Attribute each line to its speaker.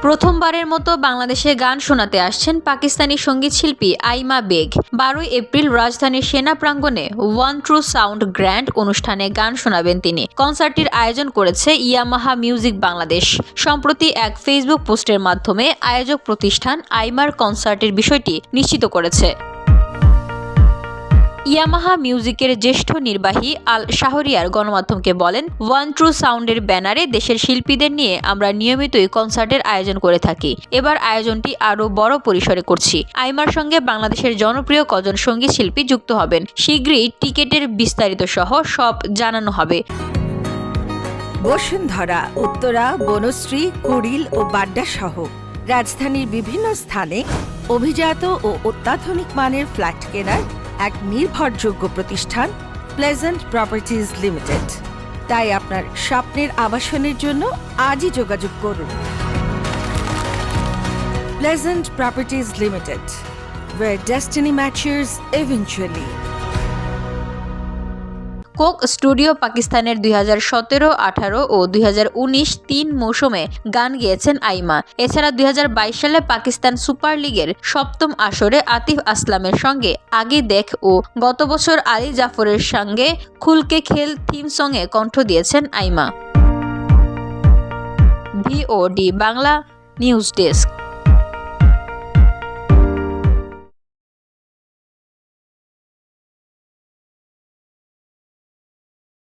Speaker 1: প্রথমবারের মতো বাংলাদেশে গান শোনাতে আসছেন পাকিস্তানি সঙ্গীত শিল্পী আইমা বেগ। 12 এপ্রিল রাজধানীর সেনা প্রাঙ্গণে ওয়ান ট্রু সাউন্ড গ্র্যান্ড অনুষ্ঠানে গান শোনাবেন তিনি। কনসার্টটির আয়োজন করেছে ইয়ামাহা মিউজিক বাংলাদেশ। সম্প্রতি এক ফেসবুক পোস্টের মাধ্যমে আয়োজক প্রতিষ্ঠান আইমার কনসার্টের বিষয়টি নিশ্চিত করেছে। ইয়ামাহা মিউজিকের জ্যেষ্ঠ নির্বাহী আল শাহরিয়ার গণমাধ্যমকে বলেন, ওয়ান ট্রু সাউন্ডের ব্যানারে দেশের শিল্পীদের নিয়ে আমরা নিয়মিতই কনসার্টের আয়োজন করে থাকি। এবার আয়োজনটি আরও বড় পরিসরে করছি। আইমার সঙ্গে বাংলাদেশের জনপ্রিয় কজন সঙ্গীত শিল্পী যুক্ত হবেন। শীঘ্রই টিকেটের বিস্তারিত সহ সব জানানো হবে।
Speaker 2: বসুন্ধরা, উত্তরা, বনশ্রী, কুড়িল ও বাড্ডা সহ রাজধানীর বিভিন্ন স্থানে অভিজাত ও অত্যাধুনিক মানের ফ্ল্যাট কেনার এক নির্ভরযোগ্য প্রতিষ্ঠান প্লেজেন্ট প্রপার্টিজ লিমিটেড। তাই আপনার স্বপ্নের আবাসনের জন্য আজই যোগাযোগ করুন। Pleasant properties limited, where destiny matches eventually.
Speaker 1: Coke studio পাকিস্তানের 2017, 18 ও 2019 তিন মৌসুমে গান গেয়েছেন আইমা। এছাড়া 2022 সালে পাকিস্তান সুপার লিগের সপ্তম আসরে আতিফ আসলামের সঙ্গে আগে দেখ ও গত বছর আলী জাফরের সঙ্গে খুলকে খেল থিম সঙ্গে কণ্ঠ দিয়েছেন আইমা। VOD Bangla news desk.